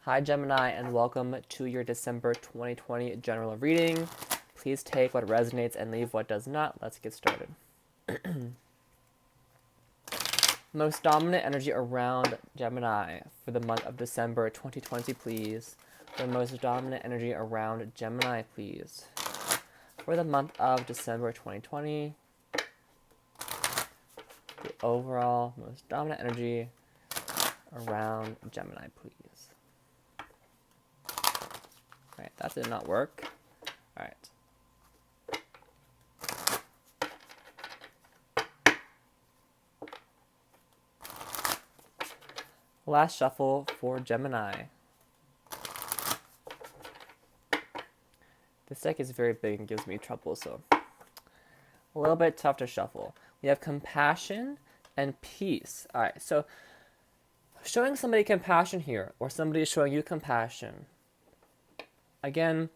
Hi Gemini, and welcome to your December 2020 general reading. Please take what resonates and leave what does not. Let's get started. Most dominant energy around Gemini for the month of December 2020, please. The most dominant energy around Gemini, please. For the month of December 2020, the overall most dominant energy around Gemini, please. Alright, that did not work. Alright. Last shuffle for Gemini. This deck is very big and gives me trouble, so a little bit tough to shuffle. We have compassion and peace. Alright, so showing somebody compassion here, or somebody is showing you compassion. Again,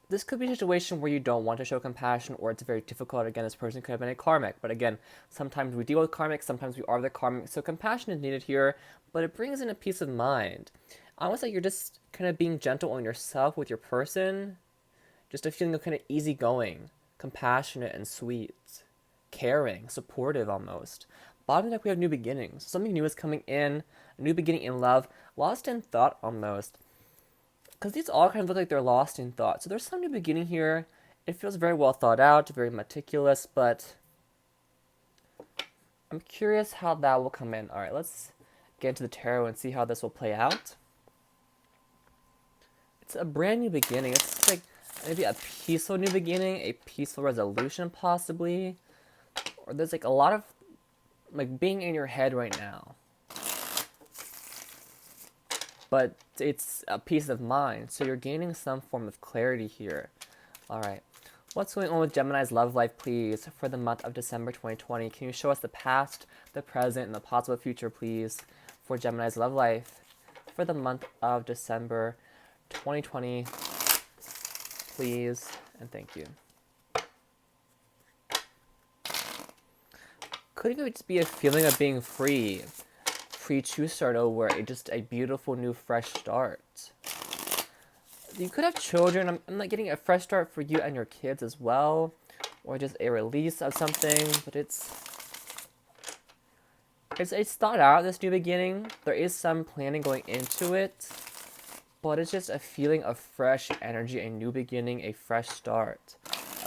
this could be a situation where you don't want to show compassion, or it's very difficult. Again, this person could have been a karmic, but again, sometimes we deal with karmic, sometimes we are the karmic, so compassion is needed here, but it brings in a peace of mind. Almost like you're just kind of being gentle on yourself with your person, just a feeling of kind of easygoing, compassionate and sweet, caring, supportive almost. Bottom deck, we have new beginnings. Something new is coming in, a new beginning in love, lost in thought almost. Because these all kind of look like they're lost in thought. So there's some new beginning here. It feels very well thought out, very meticulous, but I'm curious how that will come in. Alright, let's get into the tarot and see how this will play out. It's a brand new beginning. It's like maybe a peaceful new beginning, a peaceful resolution possibly. Or there's like a lot of like being in your head right now. But it's a peace of mind, so you're gaining some form of clarity here. Alright, what's going on with Gemini's love life, please, for the month of December 2020? Can you show us the past, the present, and the possible future, please, for Gemini's love life for the month of December 2020, please, and thank you. Could even just be a feeling of being free to start over, just a beautiful new fresh start. You could have children. I'm not getting a fresh start for you and your kids as well, or just a release of something, but it's thought out, this new beginning. There is some planning going into it, but it's just a feeling of fresh energy, a new beginning, a fresh start,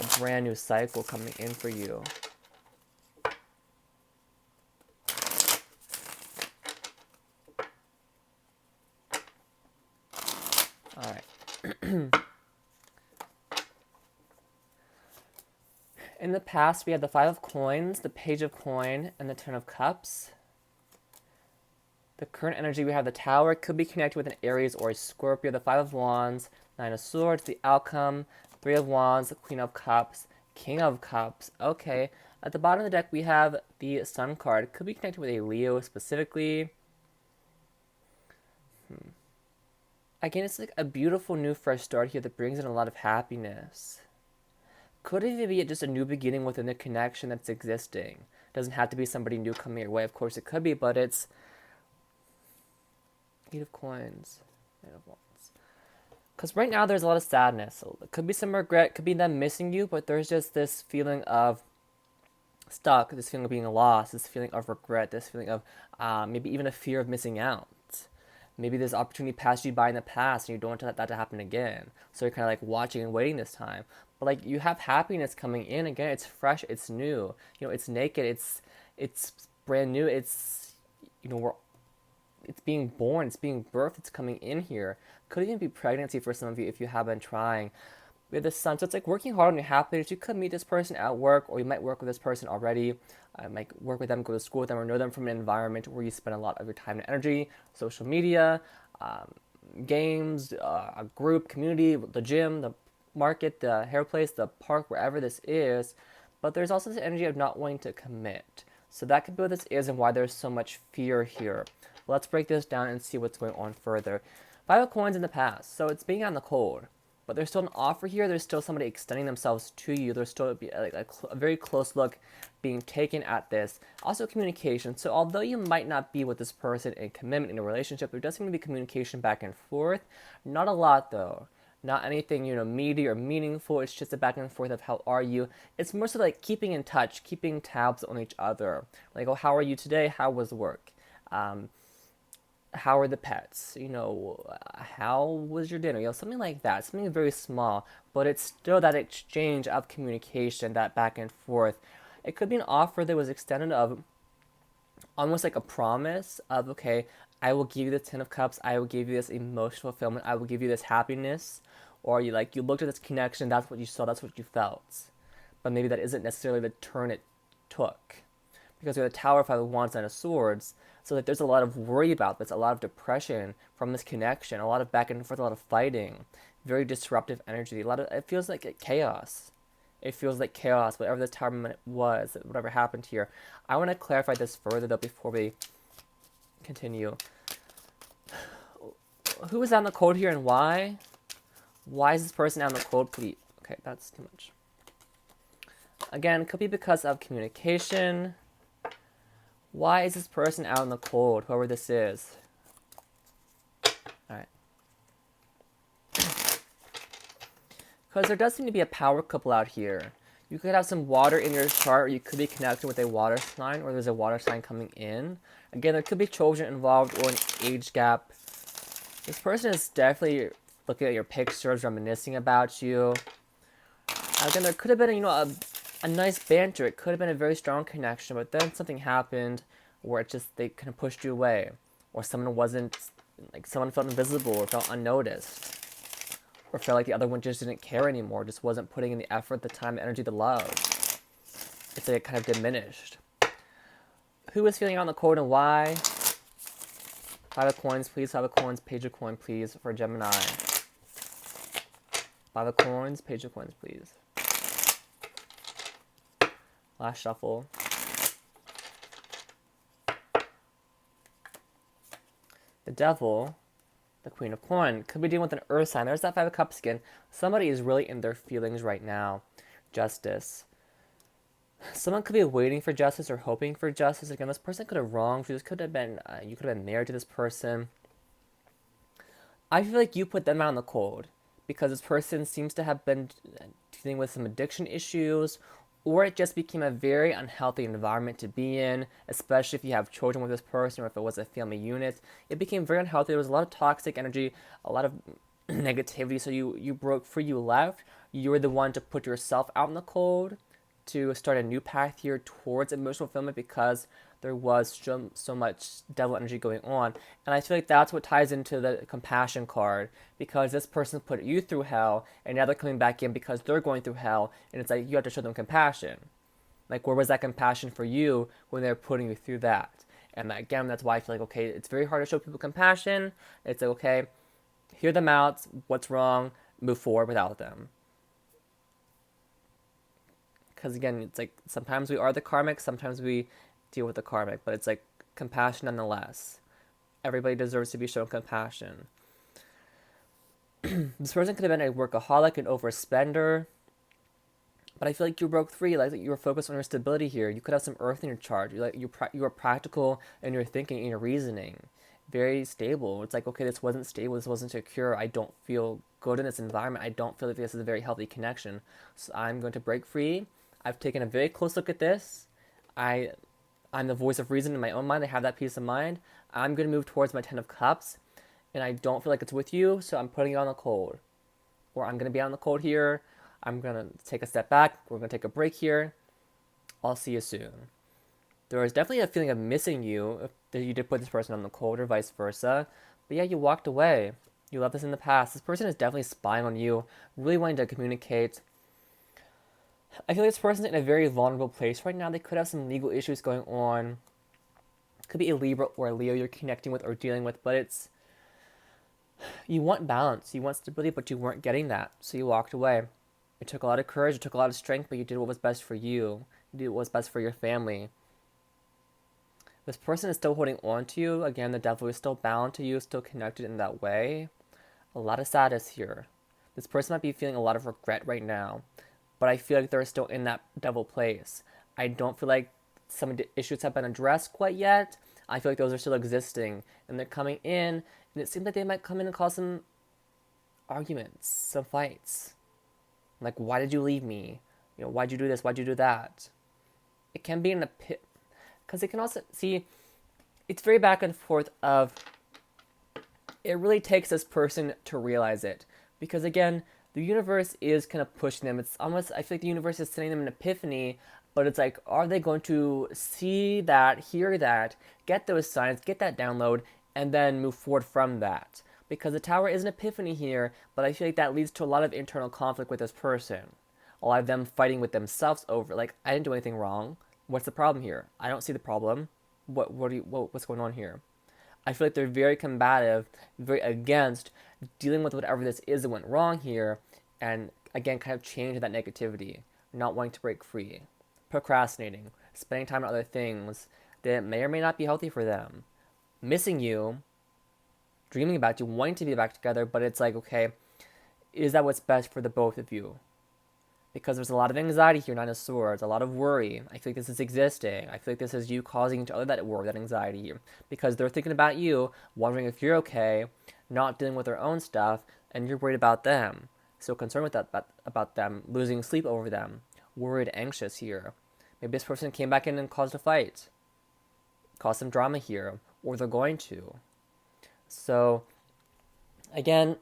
a brand new cycle coming in for you. Alright. In the past, we had the Five of Coins, the Page of Coin, and the Ten of Cups. The current energy, we have the Tower. It could be connected with an Aries or a Scorpio. The Five of Wands, Nine of Swords, the Outcome, Three of Wands, the Queen of Cups, King of Cups. Okay. At the bottom of the deck, we have the Sun card. It could be connected with a Leo specifically. Again, it's like a beautiful new fresh start here that brings in a lot of happiness. Could even be just a new beginning within the connection that's existing. It doesn't have to be somebody new coming your way. Of course it could be, but it's Eight of Coins, Eight of Wands. Because right now there's a lot of sadness. So it could be some regret, it could be them missing you, but there's just this feeling of stuck, this feeling of being lost, this feeling of regret, this feeling of maybe even a fear of missing out. Maybe this opportunity passed you by in the past and you don't want that to happen again. So you're kind of like watching and waiting this time. But like you have happiness coming in again. It's fresh. It's new. You know, it's naked. It's brand new. It's, you know, it's being born. It's being birthed. It's coming in here. Could even be pregnancy for some of you if you have been trying. We have the Sun, so it's like working hard on your happiness. You could meet this person at work, or you might work with this person already. Might work with them, go to school with them, or know them from an environment where you spend a lot of your time and energy. Social media, games, a group, community, the gym, the market, the hair place, the park, wherever this is. But there's also this energy of not wanting to commit. So that could be what this is and why there's so much fear here. Let's break this down and see what's going on further. Five of Coins in the past, so it's being out in the cold. but there's still an offer here. There's still somebody extending themselves to you. There's still like a very close look being taken at this. Also communication. So although you might not be with this person in commitment in a relationship, there does seem to be communication back and forth. Not a lot though. Not anything, meaty or meaningful. It's just a back and forth of how are you. It's more so like keeping in touch, keeping tabs on each other. Like, oh, how are you today? How was work? How are the pets? How was your dinner? Something like that. Something very small, but it's still that exchange of communication, that back and forth. It could be an offer that was extended of almost like a promise of, okay, I will give you the Ten of Cups. I will give you this emotional fulfillment. I will give you this happiness. Or you looked at this connection. That's what you saw. That's what you felt. But maybe that isn't necessarily the turn it took, because we have the Tower, Five of Wands, and of Swords. So that there's a lot of worry about this, a lot of depression from this connection, a lot of back and forth, a lot of fighting, very disruptive energy. It feels like chaos. It feels like chaos, whatever this Tower moment was, whatever happened here. I want to clarify this further though before we continue. Who is out in the cold here and why? Why is this person out in the cold, please? Okay, that's too much. Again, it could be because of communication. Why is this person out in the cold, whoever this is? Alright. Because there does seem to be a power couple out here. You could have some water in your chart, or you could be connected with a water sign, or there's a water sign coming in. Again, there could be children involved or an age gap. This person is definitely looking at your pictures, reminiscing about you. Again, there could have been, a nice banter. It could have been a very strong connection, but then something happened where they kind of pushed you away, or someone felt invisible or felt unnoticed, or felt like the other one just didn't care anymore, just wasn't putting in the effort, the time, the energy, the love. It's like it kind of diminished. Who is feeling out in the cold and why? Five of Coins, please. Five of Coins, Page of Coins, please, for Gemini. Five of Coins, Page of Coins, please. Last shuffle. The Devil, the Queen of Coins. Could be dealing with an earth sign. There's that Five of Cups again. Somebody is really in their feelings right now. Justice. Someone could be waiting for justice or hoping for justice. Again, this person could have wronged you. This could have been, you could have been married to this person. I feel like you put them out in the cold because this person seems to have been dealing with some addiction issues, or it just became a very unhealthy environment to be in, especially if you have children with this person or if it was a family unit. It became very unhealthy. There was a lot of toxic energy, a lot of negativity, so you broke free, you left. You were the one to put yourself out in the cold to start a new path here towards emotional fulfillment because there was so much devil energy going on. And I feel like that's what ties into the compassion card, because this person put you through hell and now they're coming back in because they're going through hell, and it's like you have to show them compassion. Like, where was that compassion for you when they're putting you through that? And again, that's why I feel like, okay, it's very hard to show people compassion. It's like, okay, hear them out, what's wrong, move forward without them. Because again, it's like sometimes we are the karmic, sometimes we deal with the karmic, but it's like compassion nonetheless. Everybody deserves to be shown compassion. This person could have been a workaholic, an overspender, but I feel like you broke free. Like you were focused on your stability here. You could have some earth in your chart. You were practical in your thinking and your reasoning, very stable. It's like, okay, this wasn't stable. This wasn't secure. I don't feel good in this environment. I don't feel like this is a very healthy connection. So I'm going to break free. I've taken a very close look at this. I'm the voice of reason in my own mind. I have that peace of mind. I'm going to move towards my Ten of Cups, and I don't feel like it's with you, so I'm putting it on the cold. Or I'm going to be on the cold here. I'm going to take a step back. We're going to take a break here. I'll see you soon. There was definitely a feeling of missing you if you did put this person on the cold, or vice versa. But yeah, you walked away. You left this in the past. This person is definitely spying on you, really wanting to communicate. I feel like this person's in a very vulnerable place right now. They could have some legal issues going on. It could be a Libra or a Leo you're connecting with or dealing with, but it's... You want balance, you want stability, but you weren't getting that, so you walked away. It took a lot of courage, it took a lot of strength, but you did what was best for you. You did what was best for your family. This person is still holding on to you. Again, the devil is still bound to you, still connected in that way. A lot of sadness here. This person might be feeling a lot of regret right now, but I feel like they're still in that devil place. I don't feel like some of the issues have been addressed quite yet. I feel like those are still existing, and they're coming in, and it seems like they might come in and cause some arguments, some fights. Like, why did you leave me? You know, why'd you do this? Why'd you do that? It can be in a pit, because it can also see. It's very back and forth of. It really takes this person to realize it, because again, the universe is kind of pushing them. It's almost, I feel like the universe is sending them an epiphany, but it's like, are they going to see that, hear that, get those signs, get that download, and then move forward from that? Because the Tower is an epiphany here, but I feel like that leads to a lot of internal conflict with this person. A lot of them fighting with themselves over, like, I didn't do anything wrong. What's the problem here? I don't see the problem. What's going on here? I feel like they're very combative, very against dealing with whatever this is that went wrong here, and again, kind of change that negativity, not wanting to break free, procrastinating, spending time on other things that may or may not be healthy for them, missing you, dreaming about you, wanting to be back together, but it's like, okay, is that what's best for the both of you? Because there's a lot of anxiety here, Nine of Swords, a lot of worry. I feel like this is existing. I feel like this is you causing each other that worry, that anxiety here. Because they're thinking about you, wondering if you're okay, not dealing with their own stuff, and you're worried about them. So concerned with that, about them, losing sleep over them, worried, anxious here. Maybe this person came back in and caused a fight, caused some drama here, or they're going to. So, again,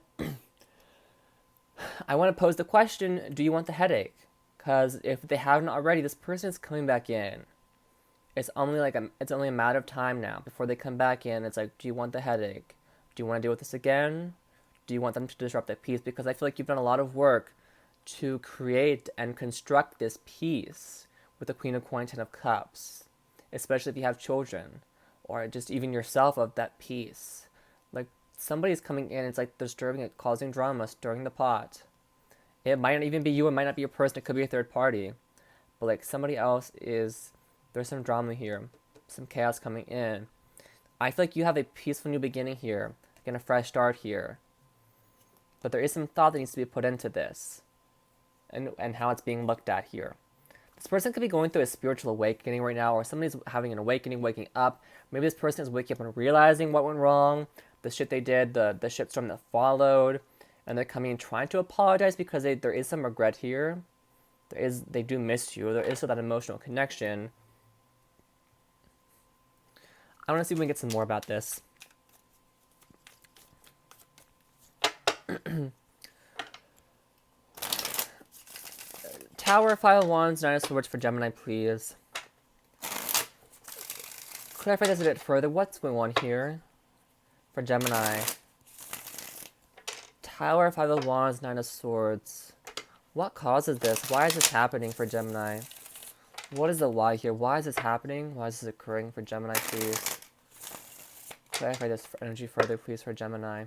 I want to pose the question, do you want the headache? Because if they haven't already, this person is coming back in. It's only a matter of time now before they come back in. It's like, do you want the headache? Do you want to deal with this again? Do you want them to disrupt that peace? Because I feel like you've done a lot of work to create and construct this peace with the Queen of Coins, Ten of Cups, especially if you have children, or just even yourself, of that peace. Like, somebody's coming in, it's like disturbing it, causing drama, stirring the pot. It might not even be you, it might not be your person, it could be a third party. But like, somebody else is, there's some drama here, some chaos coming in. I feel like you have a peaceful new beginning here, again, a fresh start here. But there is some thought that needs to be put into this, and how it's being looked at here. This person could be going through a spiritual awakening right now, or somebody's having an awakening, waking up. Maybe this person is waking up and realizing what went wrong, the shit they did, the shitstorm that followed, and they're coming and trying to apologize because there is some regret here. They do miss you. There is still that emotional connection. I want to see if we can get some more about this. Tower, Five of Wands, Nine of Swords for Gemini, please. Clarify this a bit further. What's going on here for Gemini? Tower, Five of Wands, Nine of Swords. What causes this? Why is this happening for Gemini? What is the why here? Why is this happening? Why is this occurring for Gemini, please? Clarify this energy further, please, for Gemini.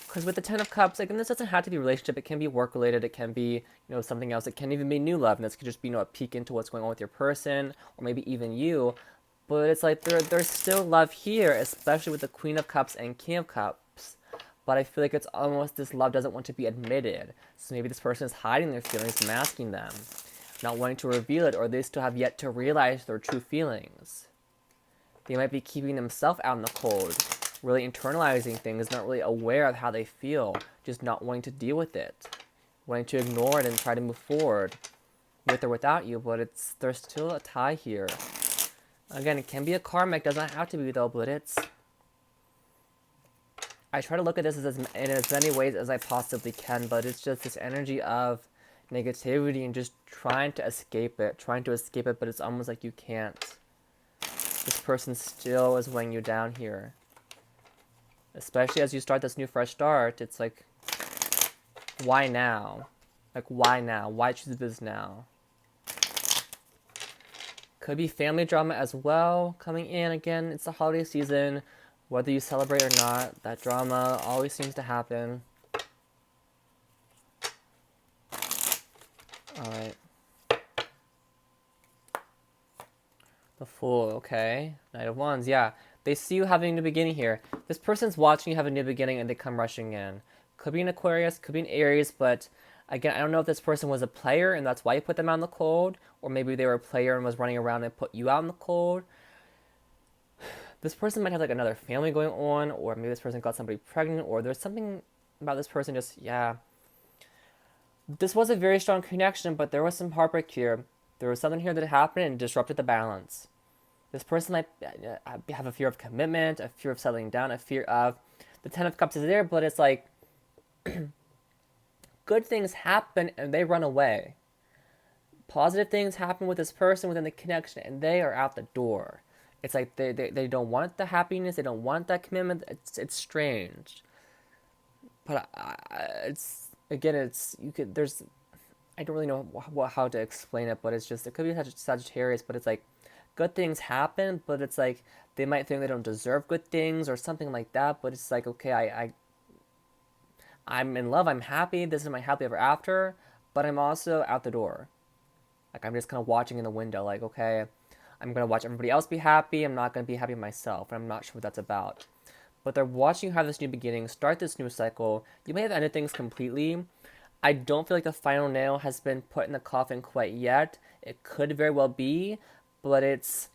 Because with the Ten of Cups, like, and this doesn't have to be a relationship. It can be work-related. It can be, something else. It can even be new love. And this could just be, a peek into what's going on with your person, or maybe even you. But it's like there's still love here, especially with the Queen of Cups and King of Cups. But I feel like it's almost this love doesn't want to be admitted. So maybe this person is hiding their feelings, masking them, not wanting to reveal it, or they still have yet to realize their true feelings. They might be keeping themselves out in the cold, really internalizing things, not really aware of how they feel, just not wanting to deal with it, wanting to ignore it and try to move forward with or without you, but there's still a tie here. Again, it can be a karmic, doesn't have to be though, but I try to look at this in as many ways as I possibly can, but it's just this energy of negativity and just trying to escape it, but it's almost like you can't. This person still is weighing you down here. Especially as you start this new fresh start, it's like, why now? Like, why now? Why choose this now? Could be family drama as well coming in. Again, it's the holiday season. Whether you celebrate or not, that drama always seems to happen. Alright. The Fool, okay. Knight of Wands, yeah. They see you having a new beginning here. This person's watching you have a new beginning and they come rushing in. Could be an Aquarius, could be an Aries, but again, I don't know if this person was a player and that's why you put them out in the cold, or maybe they were a player and was running around and put you out in the cold. This person might have like another family going on, or maybe this person got somebody pregnant, or there's something about this person just, yeah. This was a very strong connection, but there was some heartbreak here. There was something here that happened and disrupted the balance. This person might have a fear of commitment, a fear of settling down, a fear of the Ten of Cups is there, but it's like good things happen and they run away. Positive things happen with this person within the connection and they are out the door. It's like they don't want the happiness, they don't want that commitment. It's strange, but it's again it's you could there's I don't really know how to explain it, but it's just it could be Sagittarius, but it's like good things happen, but it's like they might think they don't deserve good things or something like that. But it's like okay, I'm in love, I'm happy, this is my happily ever after, but I'm also out the door. Like I'm just kind of watching in the window, like okay, I'm gonna watch everybody else be happy. I'm not gonna be happy myself, and I'm not sure what that's about. But they're watching you have this new beginning, start this new cycle. You may have ended things completely. I don't feel like the final nail has been put in the coffin quite yet. It could very well be, but it's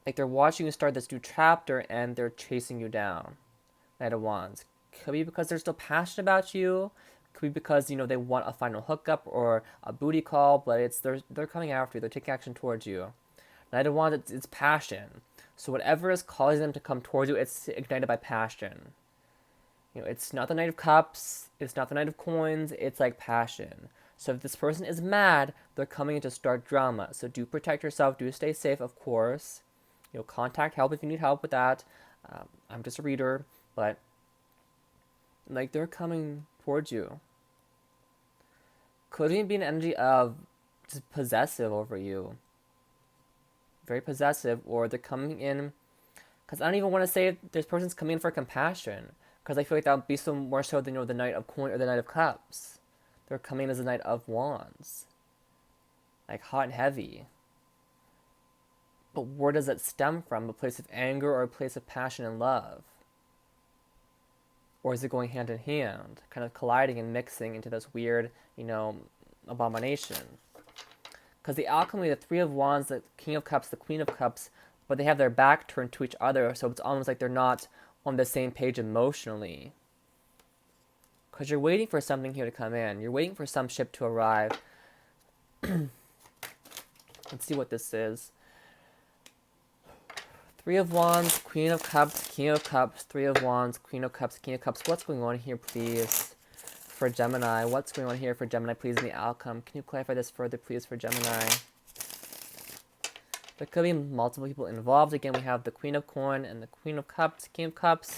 like they're watching you start this new chapter and they're chasing you down. Knight of Wands. Could be because they're still passionate about you. Could be because they want a final hookup or a booty call, but it's they're coming after you. They're taking action towards you. Knight of Wands, it's passion. So whatever is causing them to come towards you, it's ignited by passion. It's not the Knight of Cups, it's not the Knight of Coins, it's like passion. So if this person is mad, they're coming in to start drama. So do protect yourself, do stay safe, of course. Contact help if you need help with that. I'm just a reader, but like they're coming towards you. Could even be an energy of just possessive over you. Very possessive, or they're coming in because I don't even want to say this person's coming in for compassion, because I feel like that would be so more so than the Knight of Coins or the Knight of Cups. They're coming in as the Knight of Wands, like hot and heavy. But where does it stem from? A place of anger or a place of passion and love? Or is it going hand in hand, kind of colliding and mixing into this weird, abomination? Because the alchemy, the Three of Wands, the King of Cups, the Queen of Cups, but they have their back turned to each other, so it's almost like they're not on the same page emotionally. Because you're waiting for something here to come in. You're waiting for some ship to arrive. Let's see what this is. Three of Wands, Queen of Cups, King of Cups, Three of Wands, Queen of Cups, King of Cups. What's going on here, please? For Gemini. What's going on here for Gemini, please, in the outcome? Can you clarify this further, please, for Gemini? There could be multiple people involved. Again, we have the Queen of Coin and the Queen of Cups, King of Cups.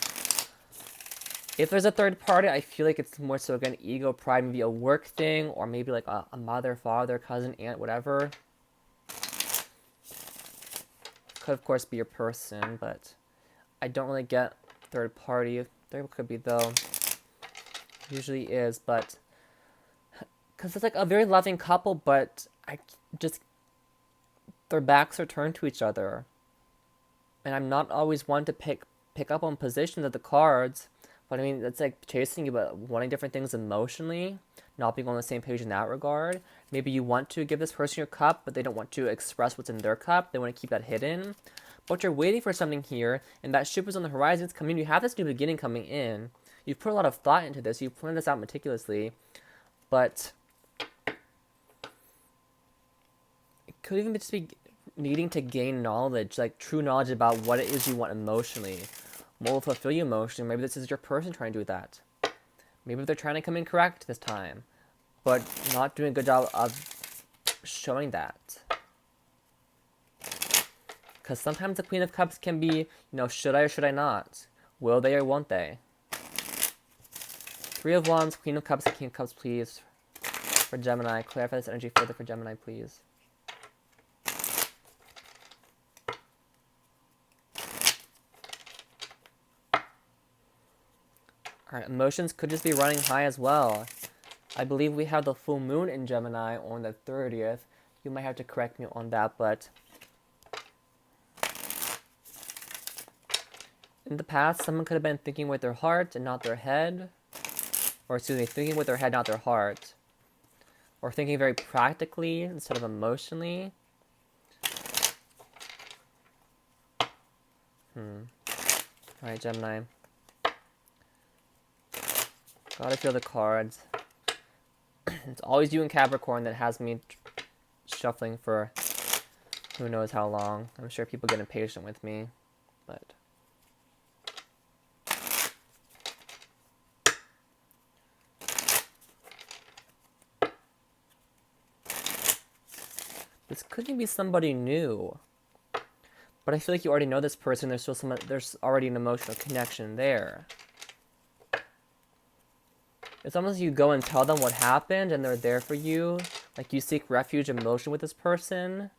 If there's a third party, I feel like it's more so, again, ego, pride, maybe a work thing, or maybe like a mother, father, cousin, aunt, whatever. Could, of course, be your person, but I don't really get third party. There could be, though. Usually is, but because it's like a very loving couple, but their backs are turned to each other, and I'm not always one to pick up on positions of the cards, but I mean it's like chasing you, but wanting different things emotionally, not being on the same page in that regard. Maybe you want to give this person your cup, but they don't want to express what's in their cup. They want to keep that hidden, but you're waiting for something here, and that ship is on the horizon. It's coming. You have this new beginning coming in. You've put a lot of thought into this. You've planned this out meticulously. But it could even just be needing to gain knowledge, like true knowledge about what it is you want emotionally. What will fulfill you emotionally. Maybe this is your person trying to do that. Maybe they're trying to come in correct this time, but not doing a good job of showing that. Because sometimes the Queen of Cups can be, should I or should I not? Will they or won't they? Three of Wands, Queen of Cups, King of Cups, please. For Gemini. Clarify this energy further for Gemini, please. Alright, emotions could just be running high as well. I believe we have the full moon in Gemini on the 30th. You might have to correct me on that, but In the past, someone could have been thinking with their heart and not their head. Or excuse me, thinking with their head, not their heart. Or thinking very practically instead of emotionally. Alright, Gemini. Gotta feel the cards. It's always you and Capricorn that has me shuffling for who knows how long. I'm sure people get impatient with me, but... This could be somebody new. But I feel like you already know this person. There's already an emotional connection there. It's almost you go and tell them what happened and they're there for you. Like you seek refuge emotion with this person.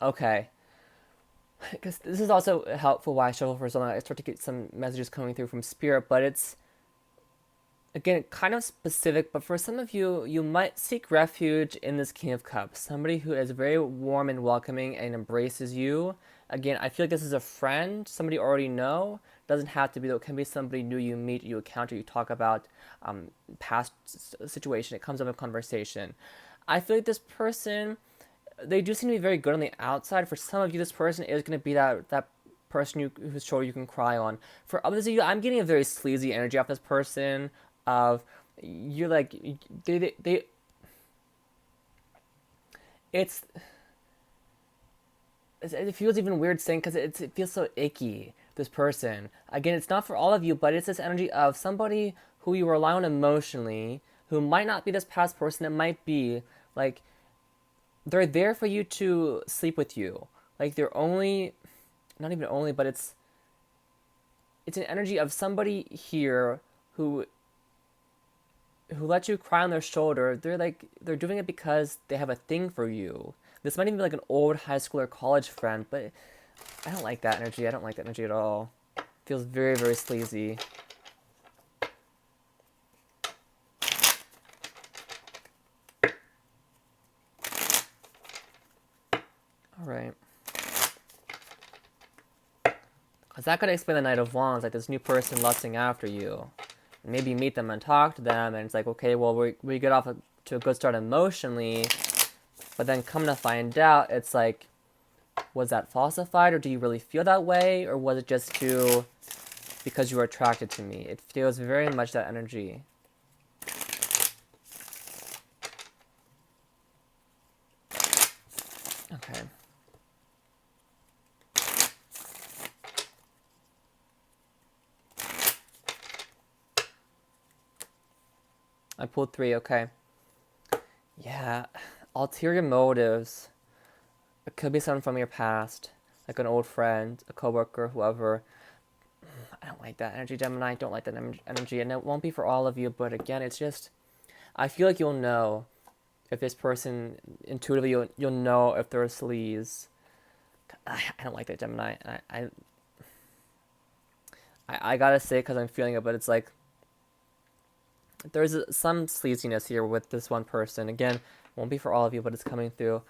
Okay. Because this is also helpful why I shuffle for so long. I start to get some messages coming through from Spirit, but it's, again, kind of specific, but for some of you, you might seek refuge in this King of Cups. Somebody who is very warm and welcoming and embraces you. Again, I feel like this is a friend, somebody you already know. Doesn't have to be, though. It can be somebody new you meet, you encounter, you talk about past situation. It comes up in conversation. I feel like this person, they do seem to be very good on the outside. For some of you, this person is going to be that person whose shoulder you can cry on. For others of you, I'm getting a very sleazy energy off this person. Of you're like they it's it feels even weird saying because it feels so icky, this person. Again, it's not for all of you, but it's this energy of somebody who you rely on emotionally, who might not be this past person. It might be like they're there for you to sleep with you. Like they're only, not even only, but it's an energy of somebody here who let you cry on their shoulder. They're doing it because they have a thing for you. This might even be like an old high school or college friend, but I don't like that energy. I don't like that energy at all. It feels very, very sleazy. Alright. Because that could explain the Knight of Wands, like this new person lusting after you. Maybe meet them and talk to them, and it's like, okay, well, we get off to a good start emotionally, but then come to find out, it's like, was that falsified, or do you really feel that way, or was it just because you were attracted to me? It feels very much that energy. Okay. I pulled 3, okay. Yeah, ulterior motives. It could be someone from your past, like an old friend, a coworker, whoever. I don't like that energy, Gemini. I don't like that energy, and it won't be for all of you, but again, it's just, I feel like you'll know if this person, intuitively, you'll know if they're a sleaze. I don't like that, Gemini. I gotta say, because I'm feeling it, but it's like, there's some sleaziness here with this one person. Again, won't be for all of you, but it's coming through.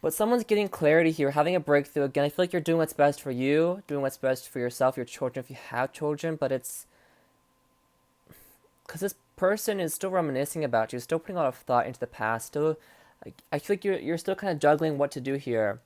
But someone's getting clarity here, having a breakthrough. Again, I feel like you're doing what's best for you, doing what's best for yourself, your children, if you have children, but it's because this person is still reminiscing about you, still putting a lot of thought into the past, still, I feel like you're still kind of juggling what to do here.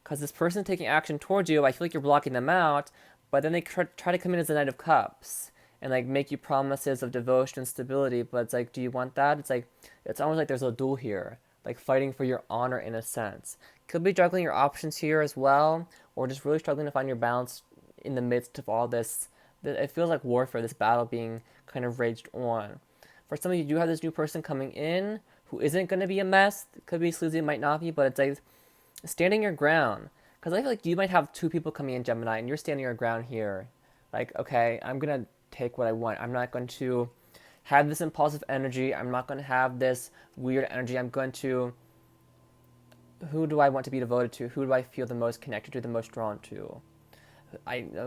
Because this person taking action towards you, I feel like you're blocking them out, but then they try to come in as the Knight of Cups and like make you promises of devotion and stability, but it's like, do you want that? It's like, it's almost like there's a duel here, like fighting for your honor in a sense. Could be juggling your options here as well, or just really struggling to find your balance in the midst of all this. It feels like warfare, this battle being kind of raged on. For some of you, do have this new person coming in who isn't going to be a mess. It could be sleazy, it might not be, but it's like standing your ground. Because I feel like you might have 2 people coming in, Gemini, and you're standing your ground here. Like, okay, I'm going to take what I want. I'm not going to have this impulsive energy. I'm not going to have this weird energy. I'm going to, who do I want to be devoted to? Who do I feel the most connected to, the most drawn to?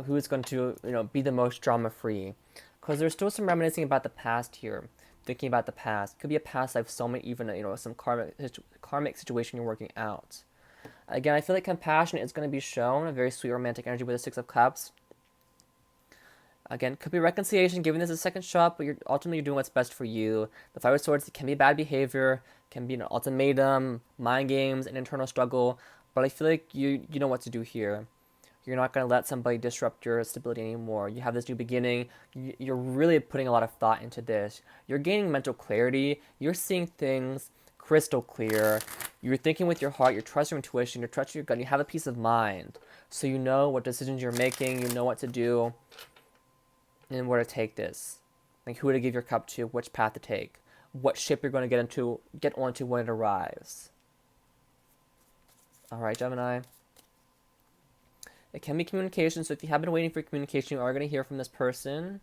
Who's going to, be the most drama free? Because there's still some reminiscing about the past here, thinking about the past. Could be a past life soulmate, even some karmic situation you're working out. Again, I feel like compassion is going to be shown, a very sweet romantic energy with the Six of Cups. Again, could be reconciliation, giving this a second shot, but you're ultimately doing what's best for you. The Five of Swords can be bad behavior, can be an ultimatum, mind games, an internal struggle, but I feel like you know what to do here. You're not going to let somebody disrupt your stability anymore. You have this new beginning. You're really putting a lot of thought into this. You're gaining mental clarity. You're seeing things crystal clear. You're thinking with your heart. You trust your intuition. You trust your gut. You have a peace of mind. So you know what decisions you're making. You know what to do and where to take this. Like who to give your cup to, which path to take, what ship you're going to get onto when it arrives. All right, Gemini. It can be communication, so if you have been waiting for communication, you are going to hear from this person.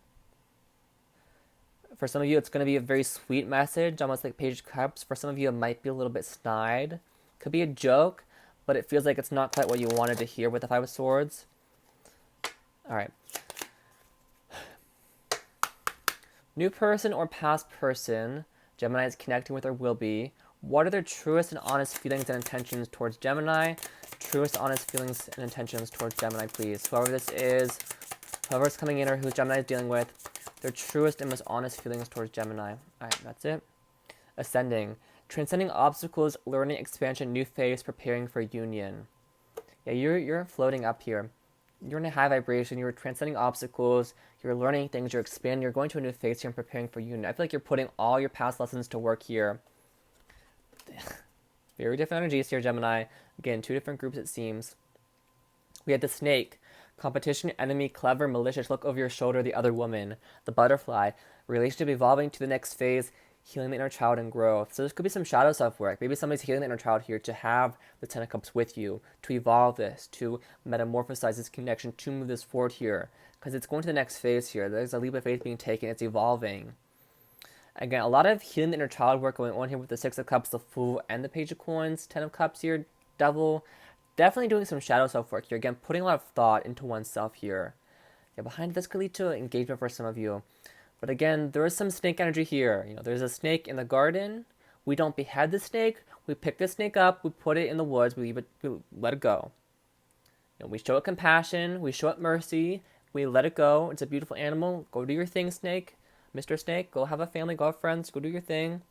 For some of you, it's going to be a very sweet message, almost like Page of Cups. For some of you, it might be a little bit snide. Could be a joke, but it feels like it's not quite what you wanted to hear with the Five of Swords. All right. New person or past person Gemini is connecting with or will be. What are their truest and honest feelings and intentions towards Gemini? Truest, honest feelings and intentions towards Gemini, please. Whoever this is, whoever's coming in or who Gemini is dealing with, their truest and most honest feelings towards Gemini. Alright, that's it. Ascending. Transcending obstacles, learning, expansion, new phase, preparing for union. Yeah, you're floating up here. You're in a high vibration. You're transcending obstacles. You're learning things. You're expanding. You're going to a new phase here and preparing for union. I feel like you're putting all your past lessons to work here. Very different energies here, Gemini. Again, two different groups it seems. We had the snake. Competition, enemy, clever, malicious, look over your shoulder, the other woman. The butterfly. Relationship evolving to the next phase, healing the inner child and growth. So this could be some shadow self-work. Maybe somebody's healing the inner child here to have the Ten of Cups with you, to evolve this, to metamorphosize this connection, to move this forward here. Because it's going to the next phase here. There's a leap of faith being taken. It's evolving. Again, a lot of healing the inner child work going on here with the Six of Cups, the Fool, and the Page of Coins. Ten of Cups here, Devil. Definitely doing some shadow self-work here. Again, putting a lot of thought into oneself here. Yeah, behind this could lead to engagement for some of you. But again, there is some snake energy here. You know, there's a snake in the garden. We don't behead the snake. We pick the snake up. We put it in the woods. We let it go. You know, we show it compassion. We show it mercy. We let it go. It's a beautiful animal. Go do your thing, snake. Mr. Snake, go have a family. Go have friends. Go do your thing.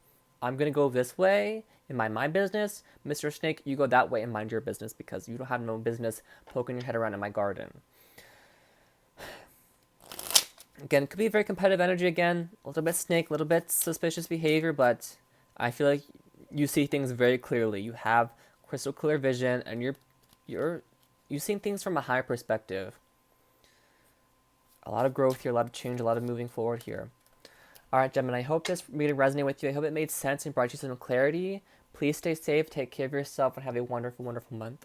I'm going to go this way and mind my business. Mr. Snake, you go that way and mind your business because you don't have no business poking your head around in my garden. Again, could be very competitive energy again. A little bit snake, a little bit suspicious behavior, but I feel like you see things very clearly. You have crystal clear vision and you're seeing things from a higher perspective. A lot of growth here, a lot of change, a lot of moving forward here. Alright, Gemini, I hope this reading resonated with you. I hope it made sense and brought you some clarity. Please stay safe, take care of yourself, and have a wonderful, wonderful month.